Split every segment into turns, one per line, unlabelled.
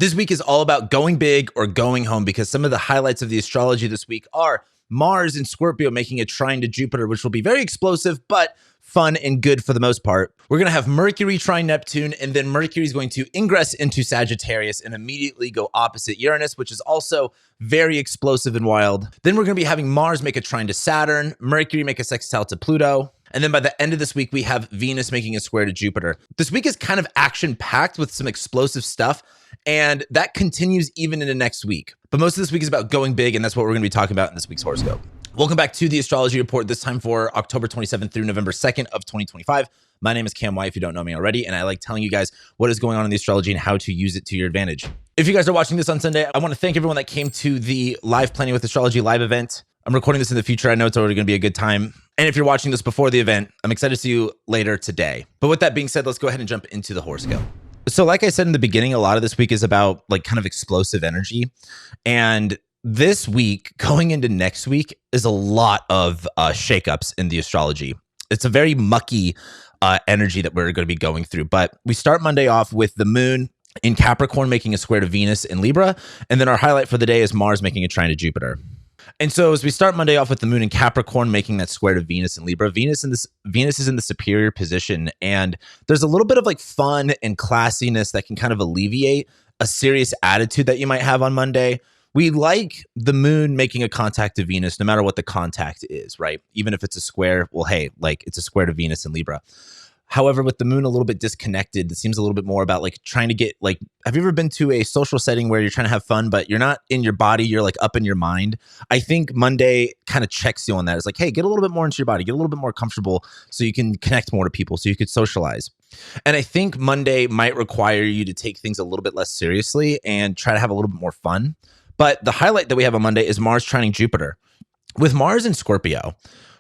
This week is all about going big or going home because some of the highlights of the astrology this week are Mars in Scorpio making a trine to Jupiter, which will be very explosive, but fun and good for the most part. We're going to have Mercury trine Neptune, and then Mercury is going to ingress into Sagittarius and immediately go opposite Uranus, which is also very explosive and wild. Then we're going to be having Mars make a trine to Saturn, Mercury make a sextile to Pluto, and then by the end of this week, we have Venus making a square to Jupiter. This week is kind of action-packed with some explosive stuff, and that continues even into next week. But most of this week is about going big, and that's what we're going to be talking about in this week's horoscope. Welcome back to the Astrology Report, this time for October 27th through November 2nd of 2025. My name is Cam White, if you don't know me already, and I like telling you guys what is going on in the astrology and how to use it to your advantage. If you guys are watching this on Sunday, I want to thank everyone that came to the live Planning with Astrology live event. I'm recording this in the future. I know it's already going to be a good time. And if you're watching this before the event, I'm excited to see you later today. But with that being said, let's go ahead and jump into the horoscope. So like I said in the beginning, a lot of this week is about like kind of explosive energy. And this week going into next week is a lot of shakeups in the astrology. It's a very mucky energy that we're going to be going through. But we start Monday off with the moon in Capricorn making a square to Venus in Libra. And then our highlight for the day is Mars making a trine to Jupiter. And so as we start Monday off with the moon in Capricorn making that square to Venus and Libra, Venus is in the superior position, and there's a little bit of like fun and classiness that can kind of alleviate a serious attitude that you might have on Monday. We like the moon making a contact to Venus no matter what the contact is, right? Even if it's a square, well, hey, like it's a square to Venus and Libra. However, with the moon a little bit disconnected, it seems a little bit more about like trying to get like, have you ever been to a social setting where you're trying to have fun, but you're not in your body, you're like up in your mind? I think Monday kind of checks you on that. It's like, hey, get a little bit more into your body, get a little bit more comfortable so you can connect more to people, so you could socialize. And I think Monday might require you to take things a little bit less seriously and try to have a little bit more fun. But the highlight that we have on Monday is Mars trining Jupiter. With Mars in Scorpio,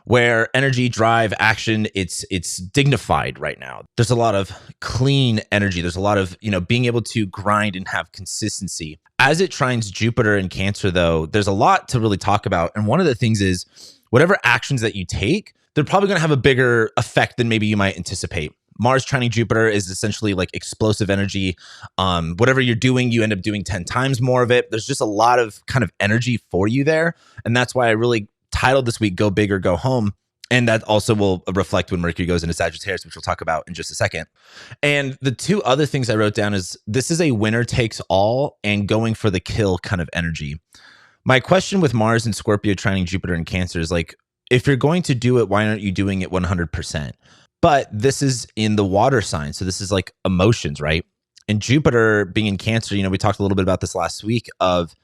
where energy, drive, action, it's dignified right now. There's a lot of clean energy. There's a lot of, being able to grind and have consistency. As it trines Jupiter in Cancer, though, there's a lot to really talk about. And one of the things is whatever actions that you take, they're probably going to have a bigger effect than maybe you might anticipate. Mars trining Jupiter is essentially like explosive energy. Whatever you're doing, you end up doing 10 times more of it. There's just a lot of kind of energy for you there. And that's why I really titled this week, Go Big or Go Home. And that also will reflect when Mercury goes into Sagittarius, which we'll talk about in just a second. And the two other things I wrote down is this is a winner takes all and going for the kill kind of energy. My question with Mars and Scorpio trining Jupiter and Cancer is like, if you're going to do it, why aren't you doing it 100%? But this is in the water sign. So this is like emotions, right? And Jupiter being in Cancer, we talked a little bit about this last week of,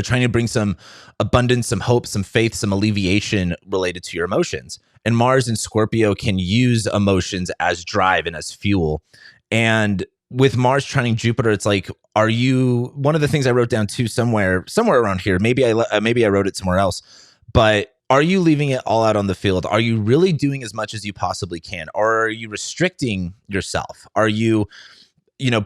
trying to bring some abundance, some hope, some faith, some alleviation related to your emotions. And Mars in Scorpio can use emotions as drive and as fuel. And with Mars trining Jupiter, it's like, one of the things I wrote down too somewhere around here, maybe I wrote it somewhere else, but are you leaving it all out on the field? Are you really doing as much as you possibly can? Or are you restricting yourself? Are you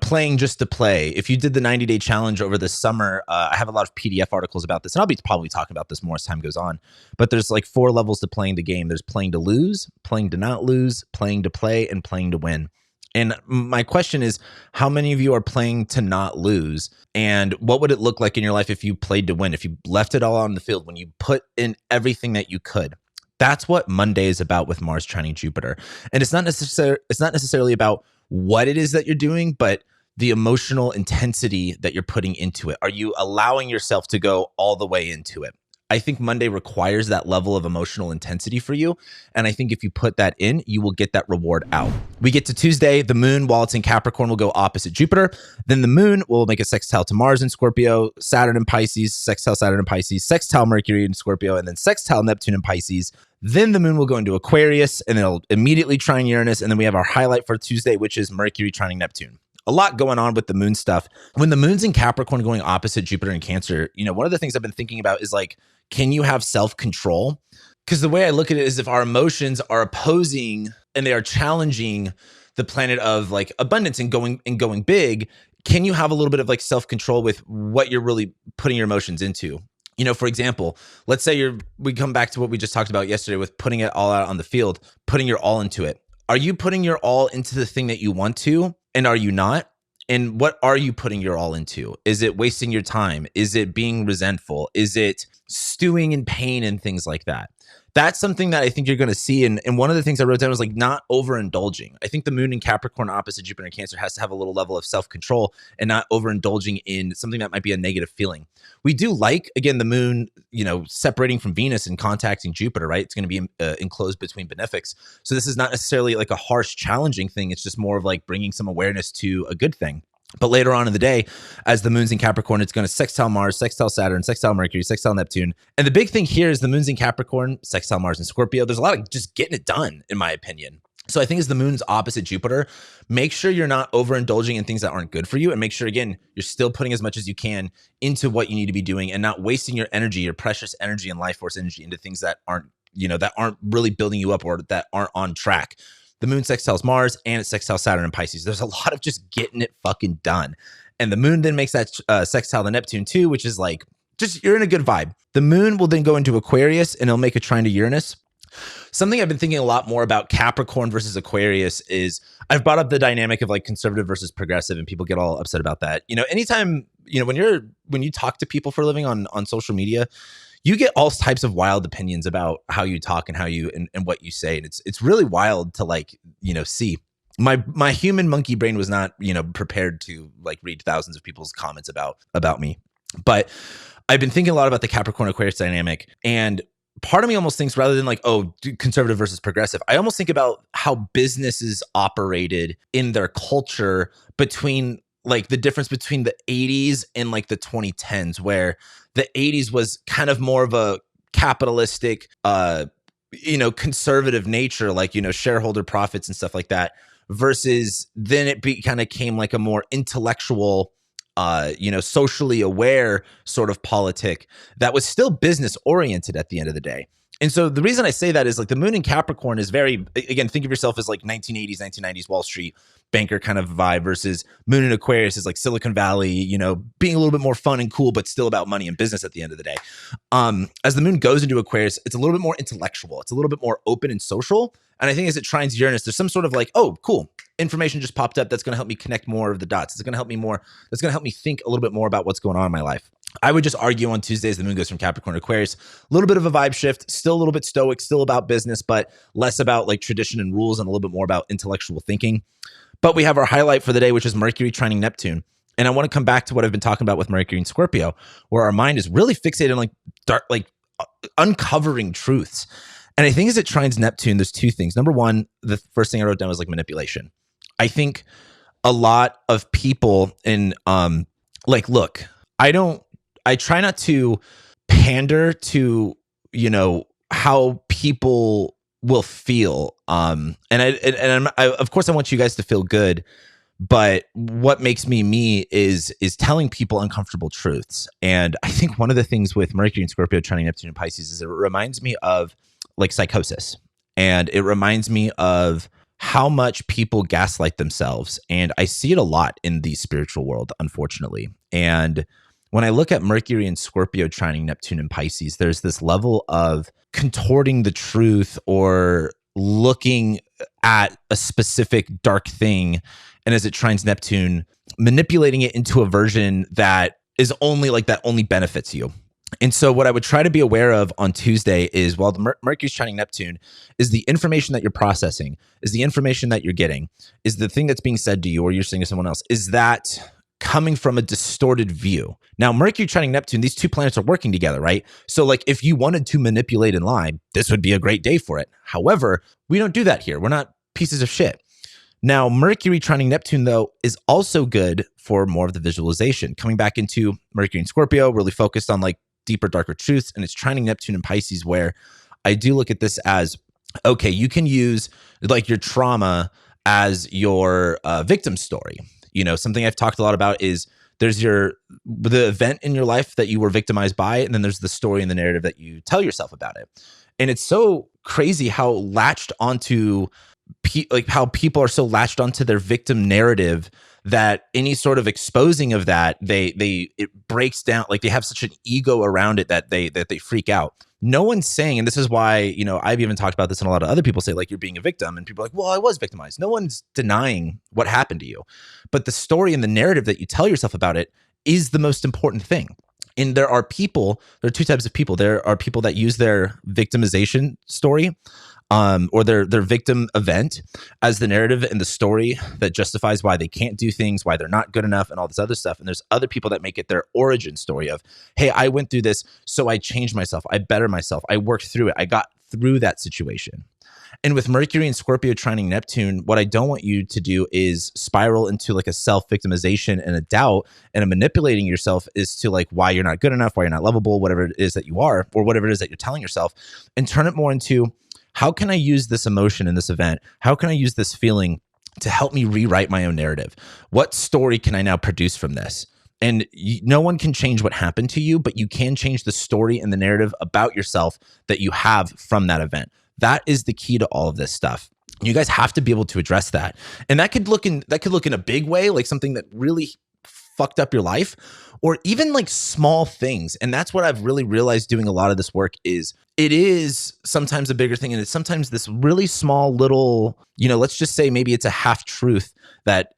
playing just to play? If you did the 90-day challenge over the summer, I have a lot of PDF articles about this, and I'll be probably talking about this more as time goes on. But there's like 4 levels to playing the game. There's playing to lose, playing to not lose, playing to play, and playing to win. And my question is, how many of you are playing to not lose? And what would it look like in your life if you played to win? If you left it all on the field, when you put in everything that you could? That's what Monday is about with Mars trining Jupiter. And it's not necessarily about what it is that you're doing, but the emotional intensity that you're putting into it. Are you allowing yourself to go all the way into it? I think Monday requires that level of emotional intensity for you. And I think if you put that in, you will get that reward out. We get to Tuesday, the moon, while it's in Capricorn, will go opposite Jupiter. Then the moon will make a sextile to Mars in Scorpio, Saturn in Pisces, sextile Saturn in Pisces, sextile Mercury in Scorpio, and then sextile Neptune in Pisces. Then the moon will go into Aquarius and it'll immediately trine Uranus. And then we have our highlight for Tuesday, which is Mercury trining Neptune. A lot going on with the moon stuff. When the moon's in Capricorn going opposite Jupiter and Cancer, one of the things I've been thinking about is like, can you have self-control? Because the way I look at it is if our emotions are opposing and they are challenging the planet of like abundance and going big, can you have a little bit of like self-control with what you're really putting your emotions into? For example, let's say we come back to what we just talked about yesterday with putting it all out on the field, putting your all into it. Are you putting your all into the thing that you want to? And are you not? And what are you putting your all into? Is it wasting your time? Is it being resentful? Is it stewing in pain and things like that? That's something that I think you're going to see. And one of the things I wrote down was like not overindulging. I think the moon in Capricorn opposite Jupiter and Cancer has to have a little level of self-control and not overindulging in something that might be a negative feeling. We do like, again, the moon, separating from Venus and contacting Jupiter, right? It's going to be enclosed between benefics. So this is not necessarily like a harsh, challenging thing. It's just more of like bringing some awareness to a good thing. But later on in the day, as the moon's in Capricorn, it's going to sextile Mars, sextile Saturn, sextile Mercury, sextile Neptune. And the big thing here is the moon's in Capricorn, sextile Mars and Scorpio. There's a lot of just getting it done, in my opinion. So I think as the moon's opposite Jupiter, make sure you're not overindulging in things that aren't good for you. And make sure, again, you're still putting as much as you can into what you need to be doing and not wasting your energy, your precious energy and life force energy into things that aren't really building you up or that aren't on track. The moon sextiles Mars and it sextiles Saturn and Pisces. There's a lot of just getting it fucking done. And the moon then makes that sextile to Neptune too, which is like, just you're in a good vibe. The moon will then go into Aquarius and it'll make a trine to Uranus. Something I've been thinking a lot more about Capricorn versus Aquarius is I've brought up the dynamic of like conservative versus progressive, and people get all upset about that. Anytime, when you talk to people for a living on social media, you get all types of wild opinions about how you talk and how you and what you say. And it's really wild to see. My human monkey brain was not, prepared to like read thousands of people's comments about me. But I've been thinking a lot about the Capricorn Aquarius dynamic, and part of me almost thinks rather than like, conservative versus progressive, I almost think about how businesses operated in their culture between like the difference between the 80s and like the 2010s, where the 80s was kind of more of a capitalistic, conservative nature, like, shareholder profits and stuff like that, versus then it kind of came like a more intellectual, socially aware sort of politic that was still business oriented at the end of the day. And so the reason I say that is like the moon in Capricorn is very, again, think of yourself as like 1980s, 1990s Wall Street banker kind of vibe, versus moon in Aquarius is like Silicon Valley, being a little bit more fun and cool, but still about money and business at the end of the day. As the moon goes into Aquarius, it's a little bit more intellectual. It's a little bit more open and social. And I think as it trines Uranus, there's some sort of like, oh, cool, information just popped up that's going to help me connect more of the dots. It's going to help me more. That's going to help me think a little bit more about what's going on in my life. I would just argue on Tuesdays, the moon goes from Capricorn to Aquarius, a little bit of a vibe shift, still a little bit stoic, still about business, but less about like tradition and rules and a little bit more about intellectual thinking. But we have our highlight for the day, which is Mercury trining Neptune. And I want to come back to what I've been talking about with Mercury and Scorpio, where our mind is really fixated on like dark, like uncovering truths. And I think as it trines Neptune, there's two things. Number one, the first thing I wrote down was like manipulation. I think a lot of people look, I try not to pander to, how people will feel. And of course I want you guys to feel good, but what makes me is telling people uncomfortable truths. And I think one of the things with Mercury and Scorpio trining Neptune and Pisces is it reminds me of like psychosis. And it reminds me of how much people gaslight themselves. And I see it a lot in the spiritual world, unfortunately. And when I look at Mercury and Scorpio trining Neptune and Pisces, there's this level of contorting the truth or looking at a specific dark thing. And as it trines Neptune, manipulating it into a version that is only like that only benefits you. And so what I would try to be aware of on Tuesday is while the Mercury's trining Neptune is the information that you're processing, is the information that you're getting, is the thing that's being said to you or you're saying to someone else, is that coming from a distorted view. Now, Mercury trining Neptune, these two planets are working together, right? So like if you wanted to manipulate and lie, this would be a great day for it. However, we don't do that here. We're not pieces of shit. Now, Mercury trining Neptune, though, is also good for more of the visualization. Coming back into Mercury and Scorpio, really focused on like deeper, darker truths. And it's trining Neptune and Pisces, where I do look at this as, okay, you can use like your trauma as your victim story. Something I've talked a lot about is there's the event in your life that you were victimized by, and then there's the story and the narrative that you tell yourself about it. And it's so crazy how latched onto how people are so latched onto their victim narrative that any sort of exposing of that, it breaks down. Like they have such an ego around it that they freak out. no one's saying, and this is why, I've even talked about this and a lot of other people say, like, you're being a victim, and people are like, well, I was victimized. No one's denying what happened to you. But the story and the narrative that you tell yourself about it is the most important thing. And there are two types of people. There are people that use their victimization story or their victim event as the narrative and the story that justifies why they can't do things, why they're not good enough, and all this other stuff. And there's other people that make it their origin story of, hey, I went through this, so I changed myself, I better myself, I worked through it, I got through that situation. And with Mercury and Scorpio trining Neptune, what I don't want you to do is spiral into like a self-victimization and a doubt and a manipulating yourself as to like why you're not good enough, why you're not lovable, whatever it is that you are, or whatever it is that you're telling yourself, and turn it more into, how can I use this emotion in this event? How can I use this feeling to help me rewrite my own narrative? What story can I now produce from this? And no one can change what happened to you, but you can change the story and the narrative about yourself that you have from that event. That is the key to all of this stuff. You guys have to be able to address that. And that could look in a big way, like something that really fucked up your life, or even like small things. And that's what I've really realized doing a lot of this work is it is sometimes a bigger thing. And it's sometimes this really small little, let's just say maybe it's a half truth that,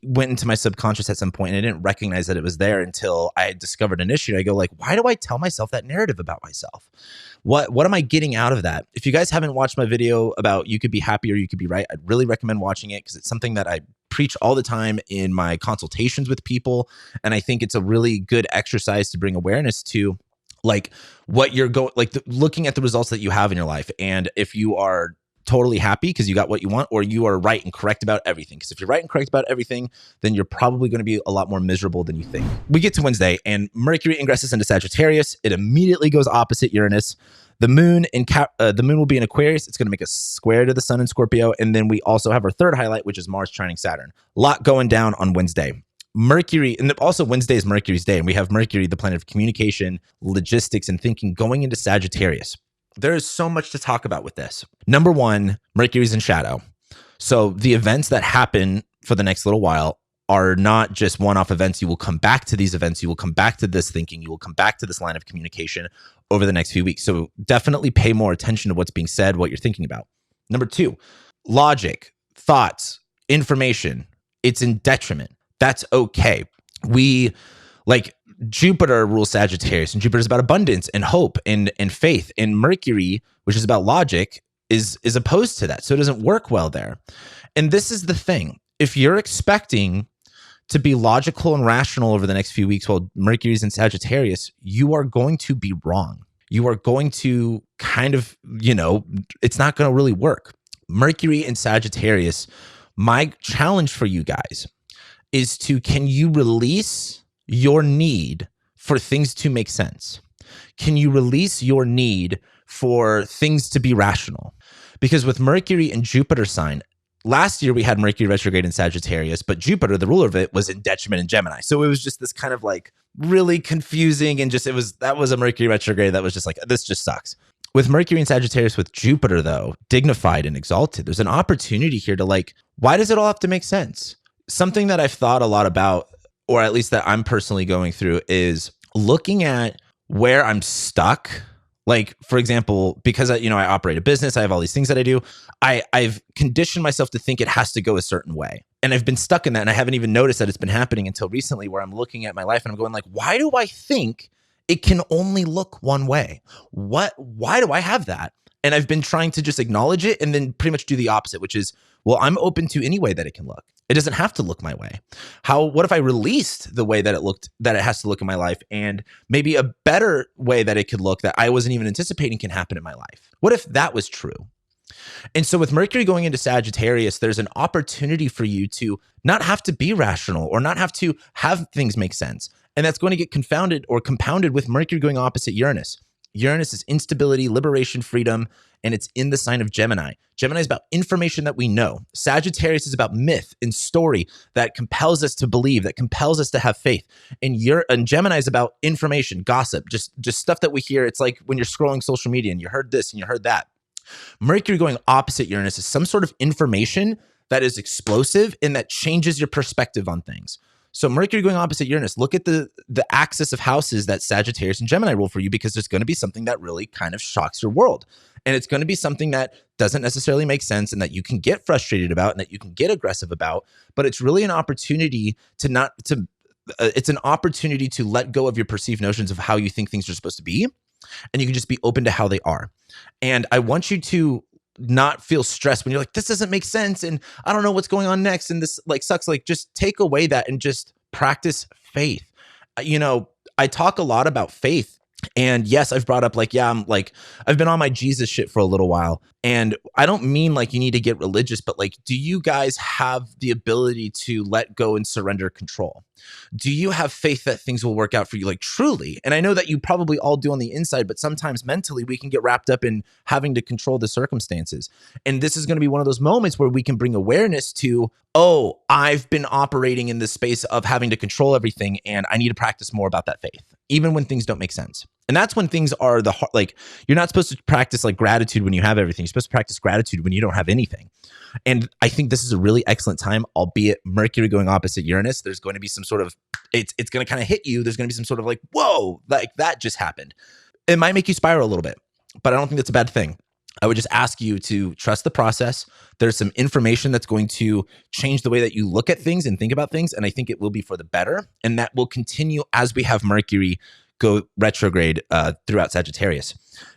went into my subconscious at some point, and I didn't recognize that it was there until I discovered an issue. I go like, why do I tell myself that narrative about myself? What am I getting out of that? If you guys haven't watched my video about you could be happy or you could be right, I'd really recommend watching it because it's something that I preach all the time in my consultations with people. And I think it's a really good exercise to bring awareness to like what you're going, like looking at the results that you have in your life. And if you are totally happy because you got what you want, or you are right and correct about everything. Because if you're right and correct about everything, then you're probably going to be a lot more miserable than you think. We get to Wednesday and Mercury ingresses into Sagittarius. It immediately goes opposite Uranus. The moon will be in Aquarius. It's going to make a square to the sun in Scorpio. And then we also have our third highlight, which is Mars trining Saturn. A lot going down on Wednesday. Mercury, and also Wednesday is Mercury's day. And we have Mercury, the planet of communication, logistics, and thinking, going into Sagittarius. There is so much to talk about with this. Number one, Mercury's in shadow. So the events that happen for the next little while are not just one-off events. You will come back to these events. You will come back to this thinking. You will come back to this line of communication over the next few weeks. So definitely pay more attention to what's being said, what you're thinking about. Number two, logic, thoughts, information. It's in detriment. That's okay. Jupiter rules Sagittarius, and Jupiter is about abundance and hope and faith. And Mercury, which is about logic, is opposed to that. So it doesn't work well there. And this is the thing. If you're expecting to be logical and rational over the next few weeks while Mercury's in Sagittarius, you are going to be wrong. You are going to kind of, it's not going to really work. Mercury in Sagittarius, my challenge for you guys is can you release your need for things to make sense? Can you release your need for things to be rational? Because with Mercury and Jupiter sign, last year we had Mercury retrograde in Sagittarius, but Jupiter, the ruler of it, was in detriment in Gemini. So it was just this kind of like really confusing, and that was a Mercury retrograde that was just like, this just sucks. With Mercury in Sagittarius with Jupiter, though, dignified and exalted, there's an opportunity here to why does it all have to make sense? Something that I've thought a lot about, or at least that I'm personally going through, is looking at where I'm stuck. Like, for example, because I operate a business, I have all these things that I do. I've conditioned myself to think it has to go a certain way. And I've been stuck in that, and I haven't even noticed that it's been happening until recently, where I'm looking at my life and I'm going why do I think it can only look one way? Why do I have that? And I've been trying to just acknowledge it and then pretty much do the opposite, which is, well, I'm open to any way that it can look. It doesn't have to look my way. What if I released the way that it has to look in my life, and maybe a better way that it could look that I wasn't even anticipating can happen in my life? What if that was true? And so with Mercury going into Sagittarius, there's an opportunity for you to not have to be rational or not have to have things make sense. And that's going to get confounded or compounded with Mercury going opposite Uranus. Uranus is instability, liberation, freedom, and it's in the sign of Gemini. Gemini is about information that we know. Sagittarius is about myth and story that compels us to believe, that compels us to have faith. And Gemini is about information, gossip, just stuff that we hear. It's like when you're scrolling social media and you heard this and you heard that. Mercury going opposite Uranus is some sort of information that is explosive and that changes your perspective on things. So Mercury going opposite Uranus, look at the axis of houses that Sagittarius and Gemini rule for you, because there's going to be something that really kind of shocks your world. And it's going to be something that doesn't necessarily make sense and that you can get frustrated about and that you can get aggressive about. But it's really an opportunity it's an opportunity to let go of your perceived notions of how you think things are supposed to be. And you can just be open to how they are. And I want you to not feel stressed when you're like, this doesn't make sense and I don't know what's going on next and this like sucks. Like, just take away that and just practice faith. I talk a lot about faith, and yes, I've brought up like, yeah, I've been on my Jesus shit for a little while, and I don't mean like you need to get religious, but like, do you guys have the ability to let go and surrender control? Do you have faith that things will work out for you, like truly? And I know that you probably all do on the inside, but sometimes mentally we can get wrapped up in having to control the circumstances. And this is going to be one of those moments where we can bring awareness to, oh, I've been operating in this space of having to control everything, and I need to practice more about that faith, even when things don't make sense. And that's when things are like, you're not supposed to practice like gratitude when you have everything. You're supposed to practice gratitude when you don't have anything. And I think this is a really excellent time, albeit Mercury going opposite Uranus. There's going to be some sort of, it's going to kind of hit you. There's going to be some sort of like, whoa, like that just happened. It might make you spiral a little bit, but I don't think that's a bad thing. I would just ask you to trust the process. There's some information that's going to change the way that you look at things and think about things. And I think it will be for the better. And that will continue as we have Mercury go retrograde throughout Sagittarius.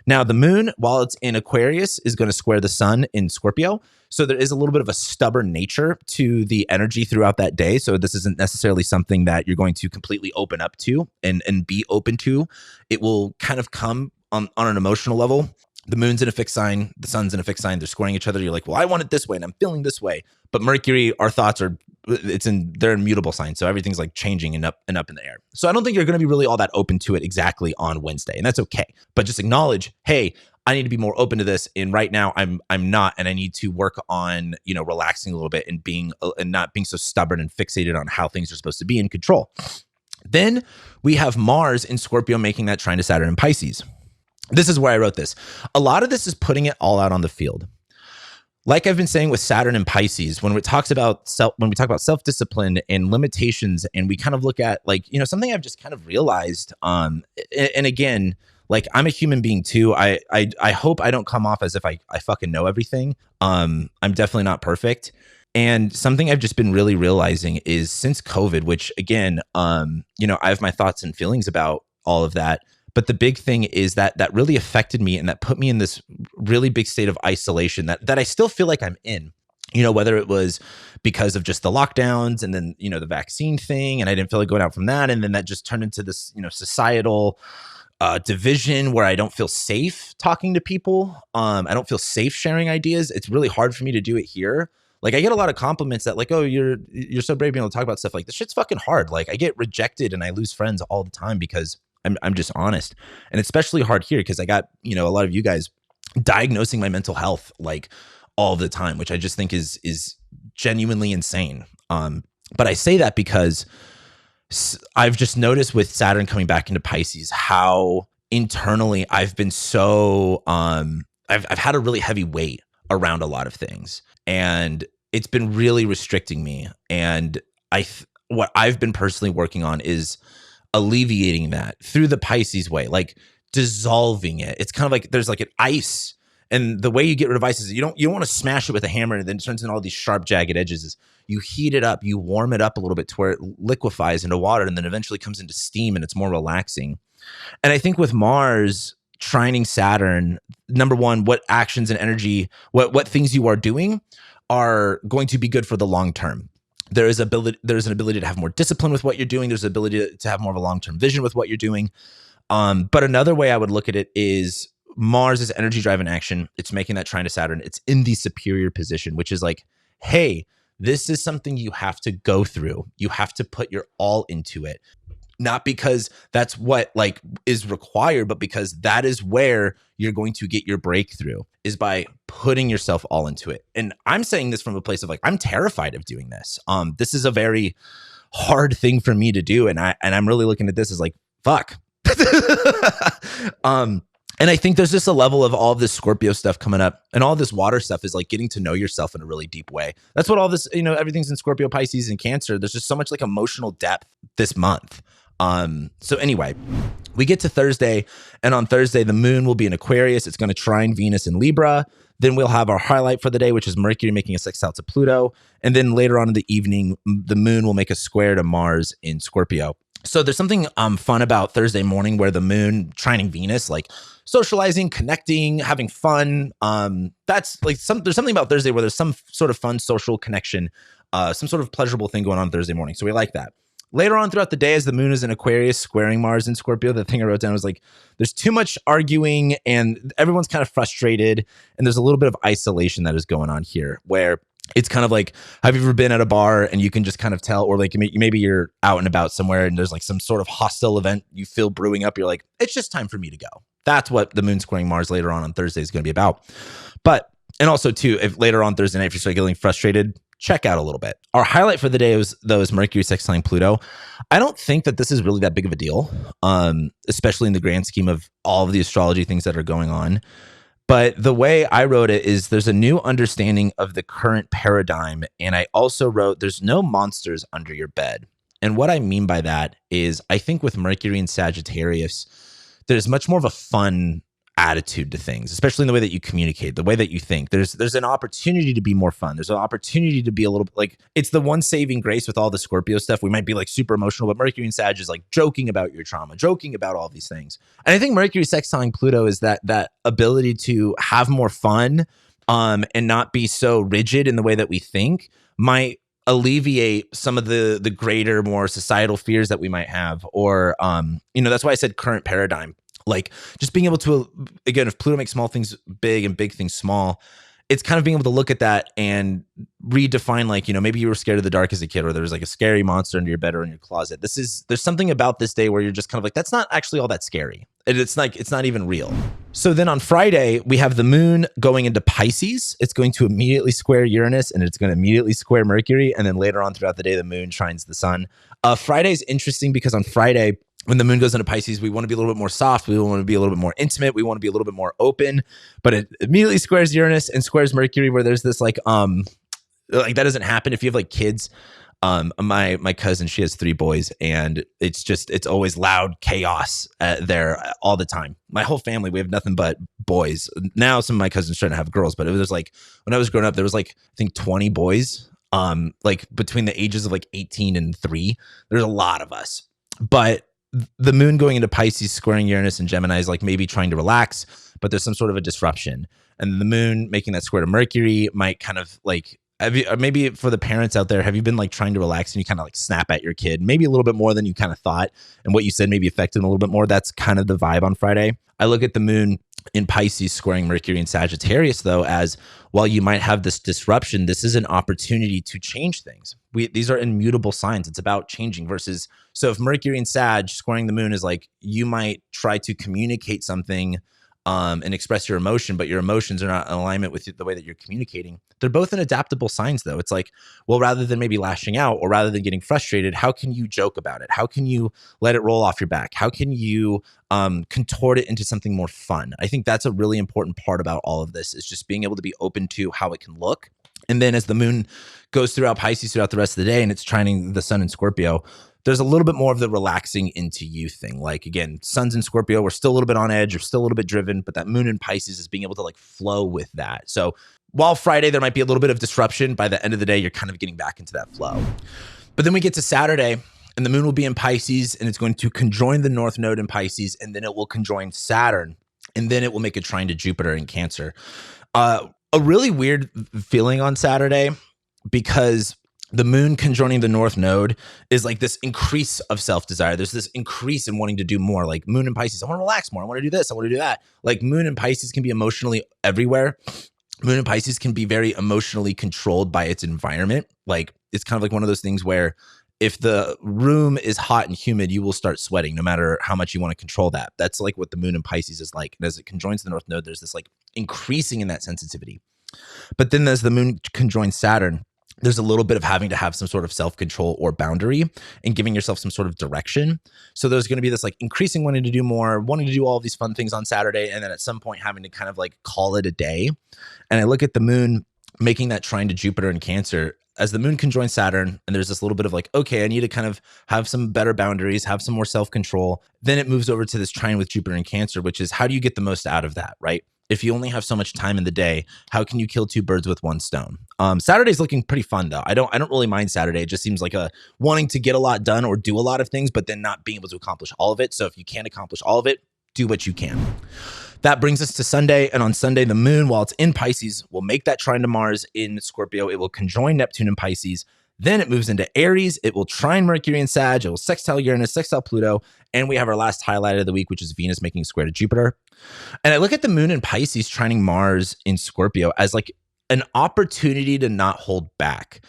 Now, the moon, while it's in Aquarius, is going to square the sun in Scorpio. So there is a little bit of a stubborn nature to the energy throughout that day. So this isn't necessarily something that you're going to completely open up to and be open to. It will kind of come on an emotional level. The moon's in a fixed sign, the sun's in a fixed sign, they're squaring each other. You're like, well, I want it this way and I'm feeling this way. But Mercury, our thoughts are, they're in mutable signs. So everything's like changing and up in the air. So I don't think you're going to be really all that open to it exactly on Wednesday. And that's okay. But just acknowledge, hey, I need to be more open to this. And right now I'm not, and I need to work on, relaxing a little bit and not being so stubborn and fixated on how things are supposed to be in control. Then we have Mars in Scorpio making that trine to Saturn in Pisces. This is where I wrote this. A lot of this is putting it all out on the field. Like I've been saying with Saturn and Pisces, when we talk about self-discipline and limitations, and we kind of look at like, something I've just kind of realized, and again, like I'm a human being too. I hope I don't come off as if I fucking know everything. I'm definitely not perfect. And something I've just been really realizing is since COVID, which again, I have my thoughts and feelings about all of that. But the big thing is that really affected me and that put me in this really big state of isolation that I still feel like I'm in, whether it was because of just the lockdowns and then, the vaccine thing, and I didn't feel like going out from that. And then that just turned into this, societal division where I don't feel safe talking to people. I don't feel safe sharing ideas. It's really hard for me to do it here. Like I get a lot of compliments that like, oh, you're so brave being able to talk about stuff. Like this shit's fucking hard. Like I get rejected and I lose friends all the time because I'm just honest. And especially hard here because I got, a lot of you guys diagnosing my mental health like all the time, which I just think is genuinely insane. But I say that because I've just noticed with Saturn coming back into Pisces, how internally I've been so, I've had a really heavy weight around a lot of things, and it's been really restricting me. And what I've been personally working on is alleviating that through the Pisces way, like dissolving it. It's kind of like there's like an ice, and the way you get rid of ice is you don't want to smash it with a hammer and then it turns into all these sharp, jagged edges. Is you heat it up, you warm it up a little bit to where it liquefies into water and then eventually comes into steam and it's more relaxing. And I think with Mars trining Saturn, number one, what actions and energy, what things you are doing are going to be good for the long term. There's an ability to have more discipline with what you're doing. There's an ability to have more of a long-term vision with what you're doing. But another way I would look at it is Mars is energy drive in action. It's making that trine to Saturn. It's in the superior position, which is like, hey, this is something you have to go through. You have to put your all into it. Not because that's what like is required, but because that is where you're going to get your breakthrough, is by putting yourself all into it. And I'm saying this from a place of like, I'm terrified of doing this. This is a very hard thing for me to do. And I'm really looking at this as like, fuck. And I think there's just a level of all of this Scorpio stuff coming up, and all this water stuff is like getting to know yourself in a really deep way. That's what all this, everything's in Scorpio, Pisces, and Cancer. There's just so much like emotional depth this month. So anyway, we get to Thursday, and on Thursday, the moon will be in Aquarius. It's going to trine Venus in Libra. Then we'll have our highlight for the day, which is Mercury making a sextile to Pluto. And then later on in the evening, the moon will make a square to Mars in Scorpio. So there's something fun about Thursday morning where the moon trining Venus, like socializing, connecting, having fun. That's like there's something about Thursday where there's some sort of fun social connection, some sort of pleasurable thing going on Thursday morning. So we like that. Later on throughout the day, as the moon is in Aquarius, squaring Mars in Scorpio, the thing I wrote down was like, there's too much arguing and everyone's kind of frustrated. And there's a little bit of isolation that is going on here where it's kind of like, have you ever been at a bar and you can just kind of tell, or like maybe you're out and about somewhere and there's like some sort of hostile event you feel brewing up. You're like, it's just time for me to go. That's what the moon squaring Mars later on Thursday is going to be about. And also too, if later on Thursday night, if you're start getting frustrated, check out a little bit. Our highlight for the day was Mercury sextiling Pluto. I don't think that this is really that big of a deal, especially in the grand scheme of all of the astrology things that are going on. But the way I wrote it is there's a new understanding of the current paradigm. And I also wrote there's no monsters under your bed. And what I mean by that is I think with Mercury and Sagittarius, there's much more of a fun attitude to things, especially in the way that you communicate, the way that you think. There's an opportunity to be more fun. There's an opportunity to be a little like, it's the one saving grace with all the Scorpio stuff. We might be like super emotional, but Mercury and Sag is like joking about your trauma, joking about all these things. And I think Mercury sextiling Pluto is that ability to have more fun and not be so rigid in the way that we think might alleviate some of the greater, more societal fears that we might have. Or, that's why I said current paradigm. Like just being able to, again, if Pluto makes small things big and big things small, it's kind of being able to look at that and redefine, like, maybe you were scared of the dark as a kid, or there was like a scary monster under your bed or in your closet. There's something about this day where you're just kind of like, that's not actually all that scary. It's like, it's not even real. So then on Friday, we have the moon going into Pisces. It's going to immediately square Uranus and it's going to immediately square Mercury. And then later on throughout the day, the moon trines the sun. Friday is interesting because on Friday, when the moon goes into Pisces, we want to be a little bit more soft. We want to be a little bit more intimate. We want to be a little bit more open, but it immediately squares Uranus and squares Mercury, where there's this like that doesn't happen if you have like kids. My cousin, she has 3 boys, and it's always loud chaos there all the time. My whole family, we have nothing but boys. Now some of my cousins trying to have girls, but it was like when I was growing up, there was like I think 20 boys, like between the ages of like 18 and 3. There's a lot of us, but the moon going into Pisces, squaring Uranus and Gemini is like maybe trying to relax, but there's some sort of a disruption. And the moon making that square to Mercury might kind of like, maybe for the parents out there, have you been like trying to relax and you kind of like snap at your kid, maybe a little bit more than you kind of thought, and what you said maybe affected them a little bit more? That's kind of the vibe on Friday. I look at the moon in Pisces squaring Mercury and Sagittarius, though, as while you might have this disruption, this is an opportunity to change things. These are immutable signs. It's about changing versus, so if Mercury and Sag squaring the moon is like, you might try to communicate something and express your emotion, but your emotions are not in alignment with the way that you're communicating. They're both in adaptable signs, though. It's like, well, rather than maybe lashing out or rather than getting frustrated, how can you joke about it? How can you let it roll off your back? How can you contort it into something more fun? I think that's a really important part about all of this, is just being able to be open to how it can look. And then as the moon goes throughout Pisces throughout the rest of the day and it's trining the sun in Scorpio, there's a little bit more of the relaxing into you thing. Like, again, sun's in Scorpio, we're still a little bit on edge, we're still a little bit driven, but that moon in Pisces is being able to like flow with that. So while Friday, there might be a little bit of disruption, by the end of the day, you're kind of getting back into that flow. But then we get to Saturday and the moon will be in Pisces and it's going to conjoin the North Node in Pisces, and then it will conjoin Saturn, and then it will make a trine to Jupiter in Cancer. A really weird feeling on Saturday, because the moon conjoining the North Node is like this increase of self-desire. There's this increase in wanting to do more. Like moon in Pisces, I want to relax more. I want to do this. I want to do that. Like moon in Pisces can be emotionally everywhere. Moon in Pisces can be very emotionally controlled by its environment. Like it's kind of like one of those things where if the room is hot and humid, you will start sweating no matter how much you want to control that. That's like what the moon in Pisces is like. And as it conjoins the North Node, there's this like increasing in that sensitivity. But then as the moon conjoins Saturn, there's a little bit of having to have some sort of self-control or boundary and giving yourself some sort of direction. So there's going to be this like increasing wanting to do more, wanting to do all these fun things on Saturday, and then at some point having to kind of like call it a day. And I look at the moon making that trine to Jupiter in Cancer. As the moon conjoins Saturn, and there's this little bit of like, okay, I need to kind of have some better boundaries, have some more self-control. Then it moves over to this trine with Jupiter in Cancer, which is how do you get the most out of that, right? If you only have so much time in the day, how can you kill two birds with one stone? Saturday's looking pretty fun though. I don't really mind Saturday. It just seems like a wanting to get a lot done or do a lot of things, but then not being able to accomplish all of it. So if you can't accomplish all of it, do what you can. That brings us to Sunday. And on Sunday, the moon, while it's in Pisces, will make that trine to Mars in Scorpio. It will conjoin Neptune in Pisces. Then it moves into Aries. It will trine Mercury in Sag. It will sextile Uranus, sextile Pluto. And we have our last highlight of the week, which is Venus making a square to Jupiter. And I look at the moon in Pisces trining Mars in Scorpio as like an opportunity to not hold back.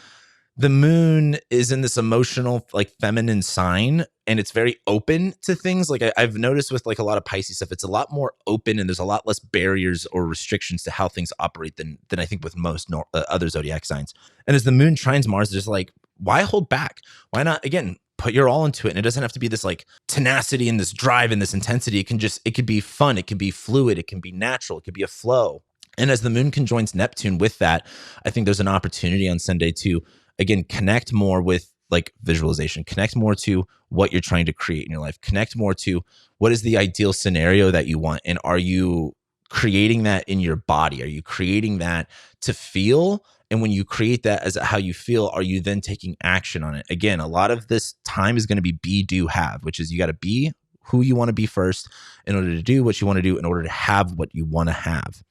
The moon is in this emotional, like feminine sign, and it's very open to things. Like I've noticed with like a lot of Pisces stuff, it's a lot more open and there's a lot less barriers or restrictions to how things operate than I think with most other zodiac signs. And as the moon trines Mars, there's like, why hold back? Why not, again, put your all into it? And it doesn't have to be this like tenacity and this drive and this intensity. It could be fun. It can be fluid. It can be natural. It could be a flow. And as the moon conjoins Neptune with that, I think there's an opportunity on Sunday to, again, connect more with like visualization, connect more to what you're trying to create in your life, connect more to what is the ideal scenario that you want. And are you creating that in your body? Are you creating that to feel? And when you create that as how you feel, are you then taking action on it? Again, a lot of this time is going to be be, do, have, which is you got to be who you want to be first in order to do what you want to do in order to have what you want to have.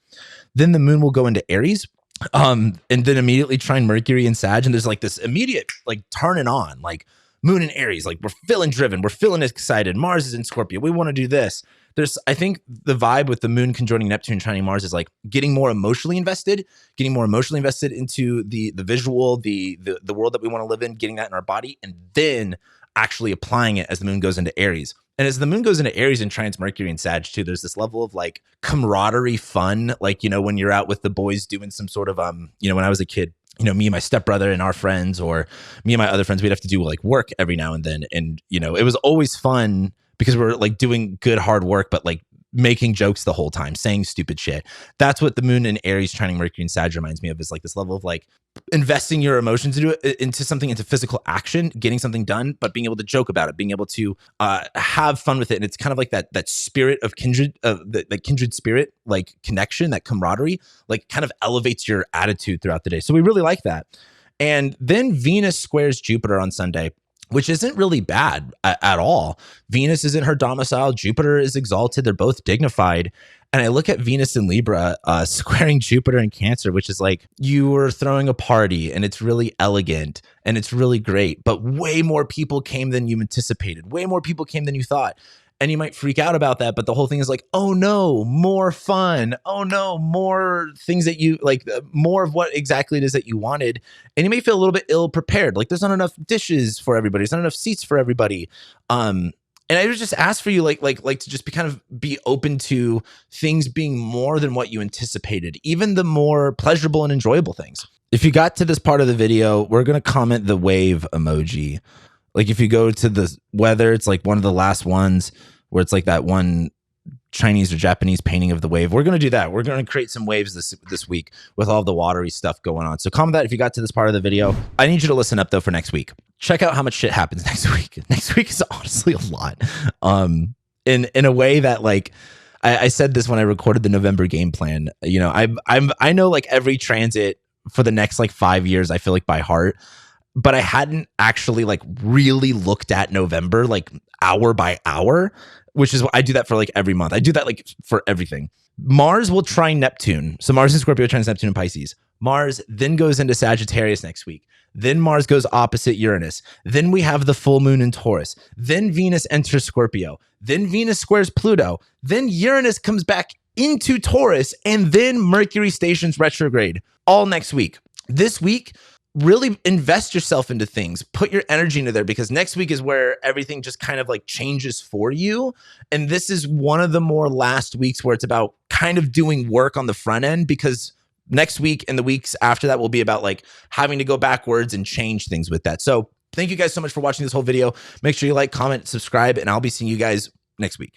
Then the moon will go into Aries. And then immediately trine Mercury and Sag, and there's like this immediate like turning on, like moon and Aries, like we're feeling driven, we're feeling excited. Mars is in Scorpio, we want to do this. I think the vibe with the moon conjoining Neptune trining Mars is like getting more emotionally invested into the visual, the world that we want to live in, getting that in our body, and then actually applying it as the moon goes into Aries. And as the moon goes into Aries and trines Mercury and Sag too, there's this level of like camaraderie fun. Like, you know, when you're out with the boys doing some sort of, you know, when I was a kid, you know, me and my stepbrother and our friends, or me and my other friends, we'd have to do like work every now and then. And, you know, it was always fun because we're like doing good, hard work, but like making jokes the whole time, saying stupid shit. That's what the moon and Aries trining Mercury and Sag reminds me of, is like this level of like investing your emotions into something, into physical action, getting something done, but being able to joke about it, being able to have fun with it. And it's kind of like that spirit of kindred, the kindred spirit, like connection, that camaraderie, like kind of elevates your attitude throughout the day. So we really like that. And then Venus squares Jupiter on Sunday, which isn't really bad at all. Venus is in her domicile. Jupiter is exalted. They're both dignified. And I look at Venus in Libra squaring Jupiter in Cancer, which is like you were throwing a party and it's really elegant and it's really great, but way more people came than you anticipated. Way more people came than you thought. And you might freak out about that, but the whole thing is like, oh no, more fun. Oh no, more things that you like, more of what exactly it is that you wanted. And you may feel a little bit ill prepared. Like there's not enough dishes for everybody. There's not enough seats for everybody. And I would just ask for you, like to just be open to things being more than what you anticipated, even the more pleasurable and enjoyable things. If you got to this part of the video, we're going to comment the wave emoji. Like if you go to the weather, it's like one of the last ones where it's like that one Chinese or Japanese painting of the wave. We're going to do that. We're going to create some waves this week with all the watery stuff going on. So comment that if you got to this part of the video. I need you to listen up though for next week. Check out how much shit happens next week. Next week is honestly a lot. In a way that like I said this when I recorded the November game plan. You know, I know like every transit for the next like 5 years, I feel like by heart. But I hadn't actually like really looked at November like hour by hour, which is what I do that for like every month. I do that like for everything. Mars will trine Neptune. So Mars in Scorpio trines Neptune in Pisces. Mars then goes into Sagittarius next week. Then Mars goes opposite Uranus. Then we have the full moon in Taurus. Then Venus enters Scorpio. Then Venus squares Pluto. Then Uranus comes back into Taurus. And then Mercury stations retrograde all next week. This week, really invest yourself into things, put your energy into there, because next week is where everything just kind of like changes for you. And this is one of the more last weeks where it's about kind of doing work on the front end, because next week and the weeks after that will be about like having to go backwards and change things with that. So thank you guys so much for watching this whole video. Make sure you like, comment, subscribe, and I'll be seeing you guys next week.